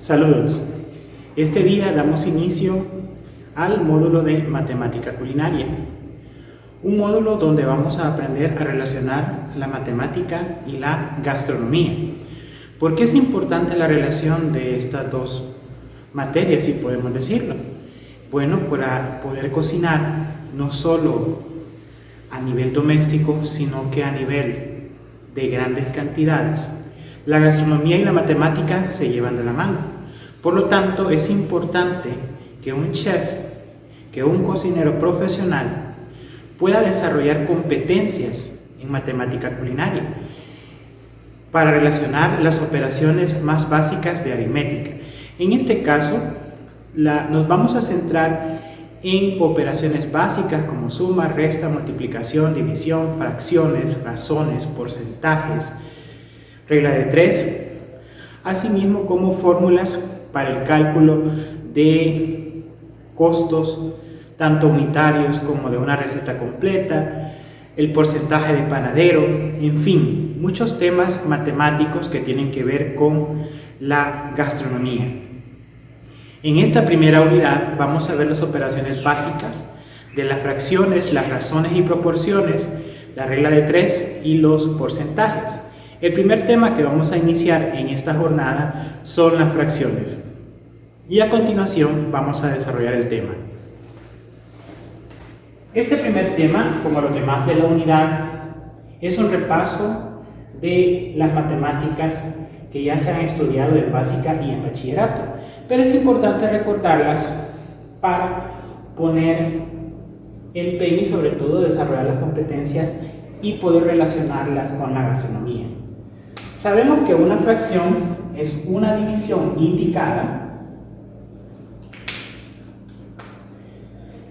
Saludos. Este día damos inicio al módulo de matemática culinaria, un módulo donde vamos a aprender a relacionar la matemática y la gastronomía. ¿Por qué es importante la relación de estas dos materias, si podemos decirlo? Bueno, para poder cocinar no solo a nivel doméstico, sino que a nivel de grandes cantidades. La gastronomía y la matemática se llevan de la mano. Por lo tanto, es importante que un chef, que un cocinero profesional pueda desarrollar competencias en matemática culinaria para relacionar las operaciones más básicas de aritmética. En este caso, nos vamos a centrar en operaciones básicas como suma, resta, multiplicación, división, fracciones, razones, porcentajes, regla de 3, asimismo como fórmulas para el cálculo de costos, tanto unitarios como de una receta completa, el porcentaje de panadero, en fin, muchos temas matemáticos que tienen que ver con la gastronomía. En esta primera unidad vamos a ver las operaciones básicas de las fracciones, las razones y proporciones, la regla de 3 y los porcentajes. El primer tema que vamos a iniciar en esta jornada son las fracciones y a continuación vamos a desarrollar el tema. Este primer tema, como los demás de la unidad, es un repaso de las matemáticas que ya se han estudiado en básica y en bachillerato, pero es importante recordarlas para poner empeño y sobre todo desarrollar las competencias y poder relacionarlas con la gastronomía. Sabemos que una fracción es una división indicada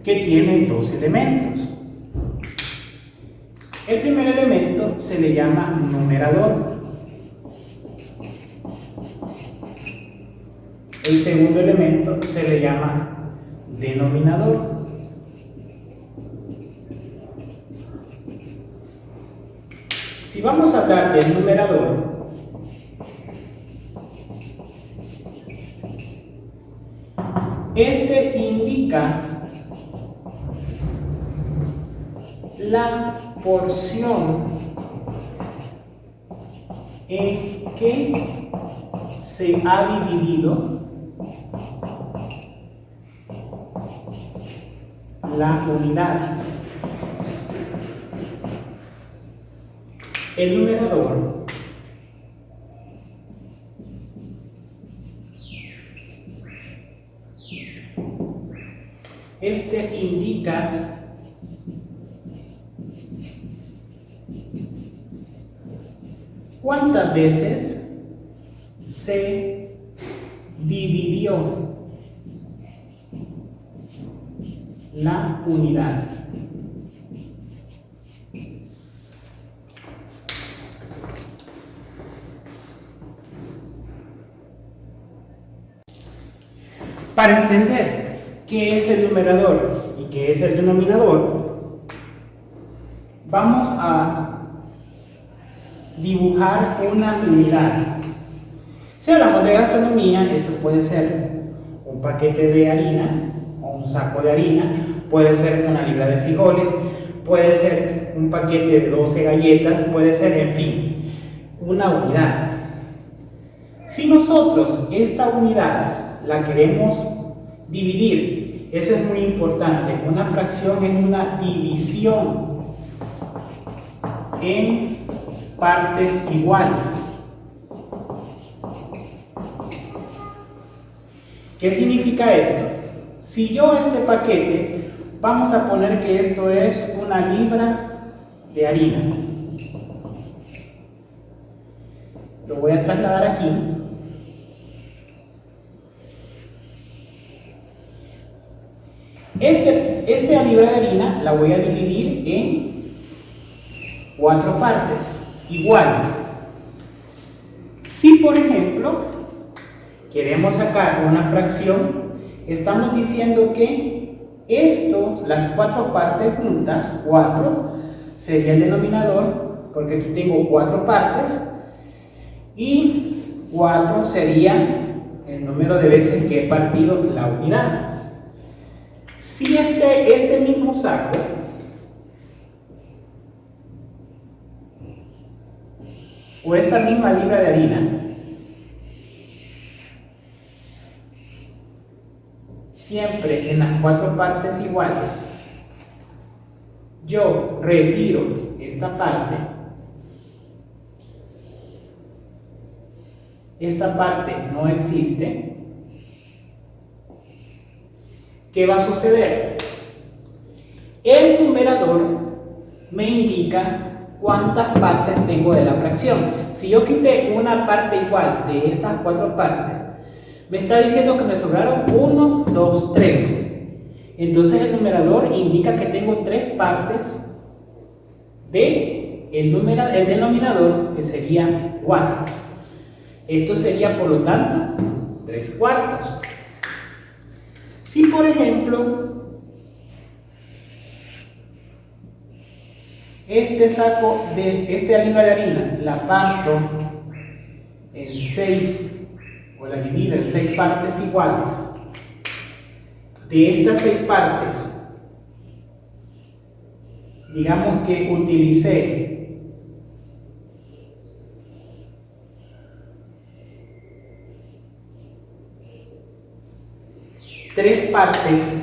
que tiene dos elementos. El primer elemento se le llama numerador. El segundo elemento se le llama denominador. Si vamos a hablar del numerador, este indica la porción en que se ha dividido la unidad. El numerador indica cuántas veces se dividió la unidad. Para entender qué es el numerador y qué es el denominador, vamos a dibujar una unidad. Si hablamos de gastronomía, esto puede ser un paquete de harina o un saco de harina, puede ser una libra de frijoles, puede ser un paquete de 12 galletas, puede ser, en fin, una unidad. Si nosotros esta unidad la queremos dividir, eso es muy importante. Una fracción es una división en partes iguales. ¿Qué significa esto? Si yo este paquete, vamos a poner que esto es una libra de harina. Lo voy a trasladar aquí. Esta libra de harina la voy a dividir en 4 partes iguales. Si por ejemplo queremos sacar una fracción, estamos diciendo que las 4 partes juntas, 4, sería el denominador, porque aquí tengo 4 partes, y 4 sería el número de veces que he partido la unidad. Si este mismo saco o esta misma libra de harina siempre en las 4 partes iguales, yo retiro esta parte no existe, ¿qué va a suceder? El numerador me indica cuántas partes tengo de la fracción. Si yo quité una parte igual de estas 4 partes, me está diciendo que me sobraron 1, 2, 3. Entonces el numerador indica que tengo 3 partes de el denominador, que sería 4. Esto sería, por lo tanto, 3 cuartos. Si, por ejemplo, esta libra de harina la parto en 6, o la divido en 6 partes iguales, de estas 6 partes, digamos que utilicé 3 partes,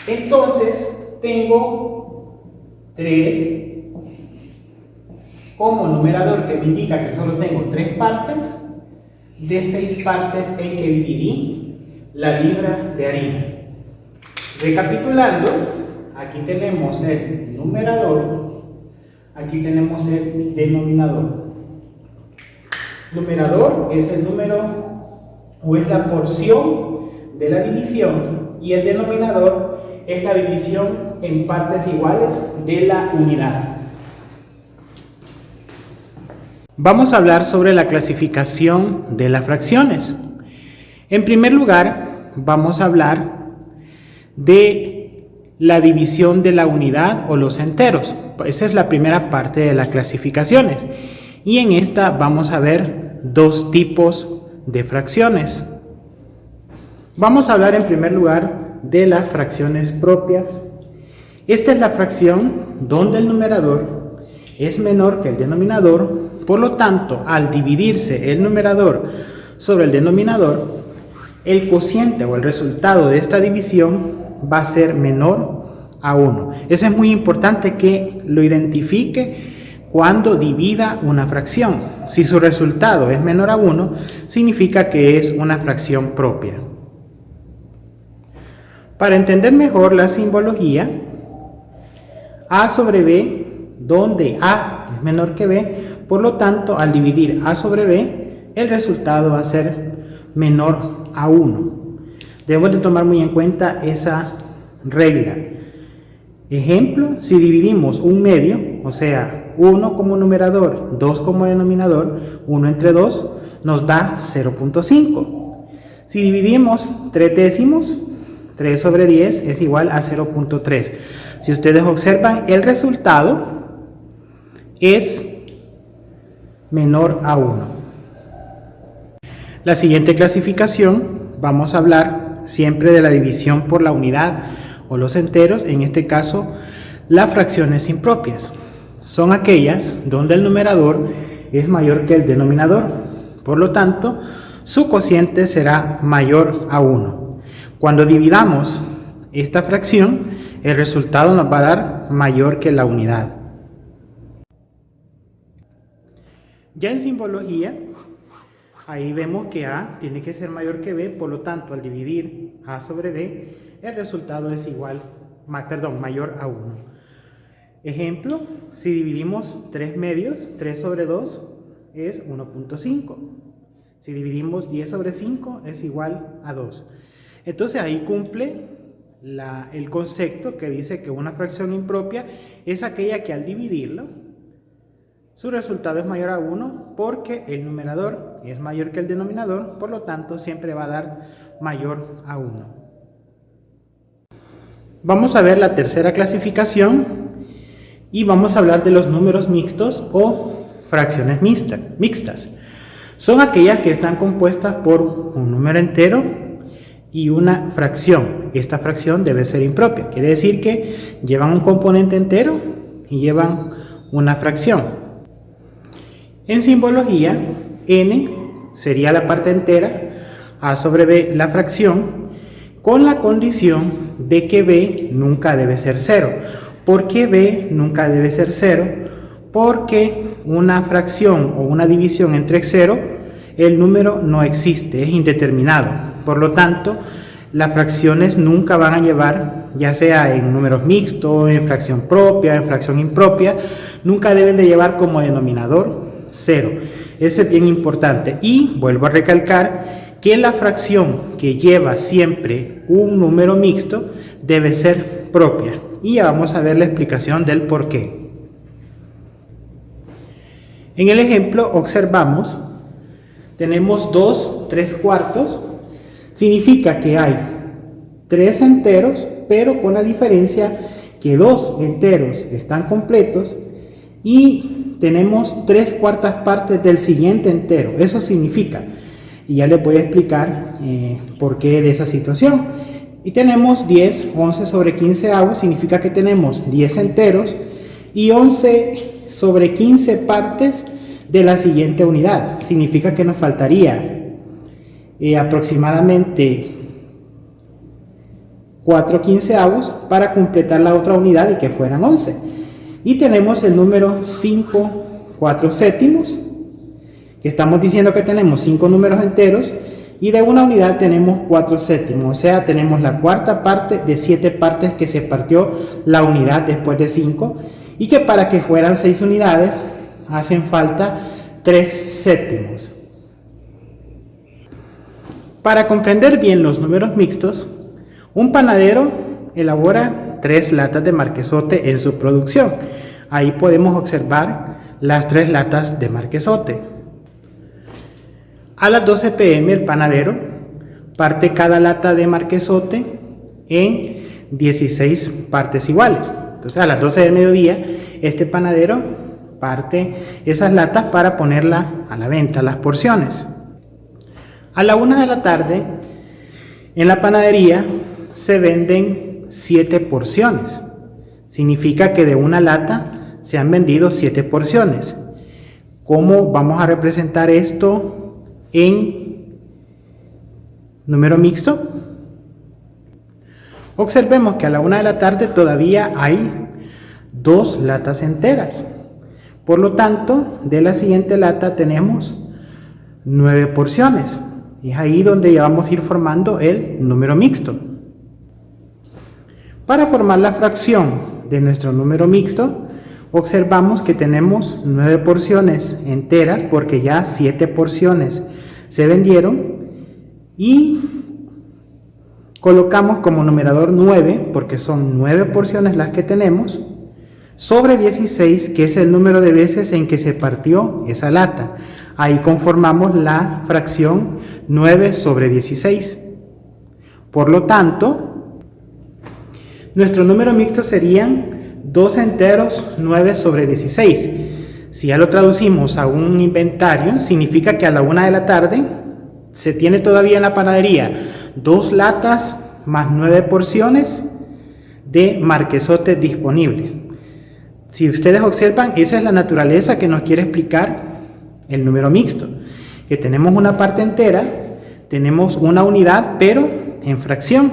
entonces tengo 3 como numerador, que me indica que solo tengo 3 partes de 6 partes en que dividí la libra de harina. Recapitulando, aquí tenemos el numerador, aquí tenemos el denominador. Numerador es el número o es la porción de la división, y el denominador es la división en partes iguales de la unidad. Vamos a hablar sobre la clasificación de las fracciones. En primer lugar, vamos a hablar de la división de la unidad o los enteros. Esa es la primera parte de las clasificaciones. Y en esta vamos a ver 2 tipos de fracciones. Vamos a hablar en primer lugar de las fracciones propias. Esta es la fracción donde el numerador es menor que el denominador, por lo tanto, al dividirse el numerador sobre el denominador, el cociente o el resultado de esta división va a ser menor a 1. Eso es muy importante que lo identifique cuando divida una fracción. Si su resultado es menor a 1, significa que es una fracción propia. Para entender mejor la simbología, A sobre B, donde A es menor que B, por lo tanto, al dividir A sobre B, el resultado va a ser menor a 1. Debemos de tomar muy en cuenta esa regla. Ejemplo, si dividimos un medio, o sea, 1 como numerador, 2 como denominador, 1 entre 2 nos da 0.5. Si dividimos 3 décimos, 3 sobre 10 es igual a 0.3. Si ustedes observan, el resultado es menor a 1. La siguiente clasificación, vamos a hablar siempre de la división por la unidad o los enteros, en este caso las fracciones impropias. Son aquellas donde el numerador es mayor que el denominador, por lo tanto su cociente será mayor a 1. Cuando dividamos esta fracción, el resultado nos va a dar mayor que la unidad. Ya en simbología, ahí vemos que A tiene que ser mayor que B, por lo tanto, al dividir A sobre B, el resultado es mayor a 1. Ejemplo, si dividimos 3 medios, 3 sobre 2 es 1.5. Si dividimos 10 sobre 5 es igual a 2. Entonces ahí cumple el concepto que dice que una fracción impropia es aquella que al dividirlo, su resultado es mayor a 1 porque el numerador es mayor que el denominador, por lo tanto siempre va a dar mayor a 1. Vamos a ver la tercera clasificación y vamos a hablar de los números mixtos o fracciones mixtas. Son aquellas que están compuestas por un número entero y una fracción. Esta fracción debe ser impropia, quiere decir que llevan un componente entero y llevan una fracción. En simbología, n sería la parte entera, a sobre b la fracción, con la condición de que b nunca debe ser 0. ¿Por qué b nunca debe ser 0? Porque una fracción o una división entre 0, el número no existe, es indeterminado. Por lo tanto, las fracciones nunca van a llevar, ya sea en números mixtos, en fracción propia, en fracción impropia, nunca deben de llevar como denominador 0. Eso es bien importante. Y vuelvo a recalcar que la fracción que lleva siempre un número mixto debe ser propia. Y ya vamos a ver la explicación del por qué. En el ejemplo observamos, tenemos 2 3/4, significa que hay 3 enteros, pero con la diferencia que 2 enteros están completos y tenemos 3/4 partes del siguiente entero. Eso significa, y ya les voy a explicar por qué de esa situación. Y tenemos 10, 11 sobre 15 avos, significa que tenemos 10 enteros y 11 sobre 15 partes de la siguiente unidad. Significa que nos faltaría aproximadamente 4 quinceavos para completar la otra unidad y que fueran 11. Y tenemos el número 5 4/7, que estamos diciendo que tenemos 5 números enteros y de una unidad tenemos 4/7, o sea, tenemos la cuarta parte de 7 partes que se partió la unidad después de 5, y que para que fueran 6 unidades hacen falta 3/7. Para comprender bien los números mixtos, un panadero elabora 3 latas de marquesote en su producción. Ahí podemos observar las 3 latas de marquesote. A las 12 p.m. el panadero parte cada lata de marquesote en 16 partes iguales. Entonces a las 12 del mediodía este panadero parte esas latas para ponerla a la venta, las porciones. A la 1 de la tarde en la panadería se venden 7 porciones. Significa que de una lata se han vendido 7 porciones. ¿Cómo vamos a representar esto en número mixto? Observemos que a la 1 de la tarde todavía hay 2 latas enteras. Por lo tanto, de la siguiente lata tenemos 9 porciones. Y es ahí donde ya vamos a ir formando el número mixto. Para formar la fracción de nuestro número mixto, observamos que tenemos 9 porciones enteras porque ya 7 porciones se vendieron, y colocamos como numerador 9 porque son 9 porciones las que tenemos sobre 16, que es el número de veces en que se partió esa lata. Ahí conformamos la fracción 9 sobre 16. Por lo tanto, nuestro número mixto serían 2 enteros 9 sobre 16. Si ya lo traducimos a un inventario, significa que a la 1 de la tarde se tiene todavía en la panadería 2 latas más 9 porciones de marquesote disponible. Si ustedes observan, esa es la naturaleza que nos quiere explicar el número mixto, que tenemos una parte entera, tenemos una unidad, pero en fracción,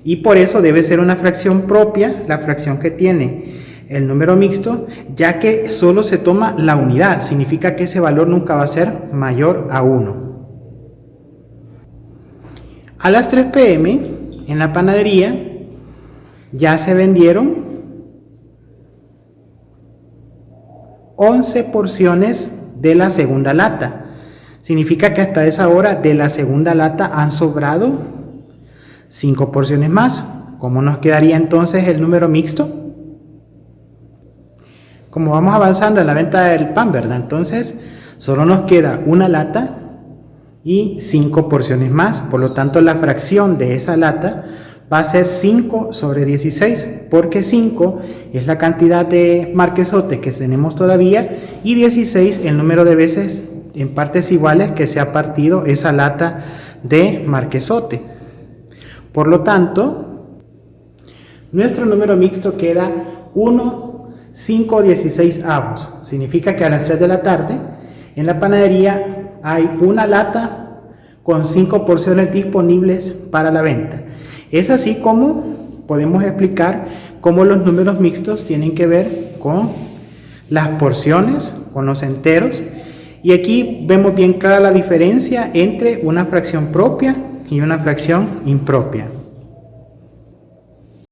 y por eso debe ser una fracción propia, la fracción que tiene el número mixto, ya que solo se toma la unidad, significa que ese valor nunca va a ser mayor a 1. A las 3 p.m. en la panadería ya se vendieron 11 porciones de la segunda lata. Significa que hasta esa hora de la segunda lata han sobrado 5 porciones más. ¿Cómo nos quedaría entonces el número mixto? Como vamos avanzando en la venta del pan, ¿verdad? Entonces solo nos queda una lata y 5 porciones más. Por lo tanto, la fracción de esa lata va a ser 5 sobre 16, porque 5 es la cantidad de marquesote que tenemos todavía y 16 el número de veces en partes iguales que se ha partido esa lata de marquesote. Por lo tanto, nuestro número mixto queda 1,5/16. Significa que a las 3 de la tarde en la panadería hay una lata con 5 porciones disponibles para la venta. Es así como podemos explicar cómo los números mixtos tienen que ver con las porciones, con los enteros. Y aquí vemos bien clara la diferencia entre una fracción propia y una fracción impropia.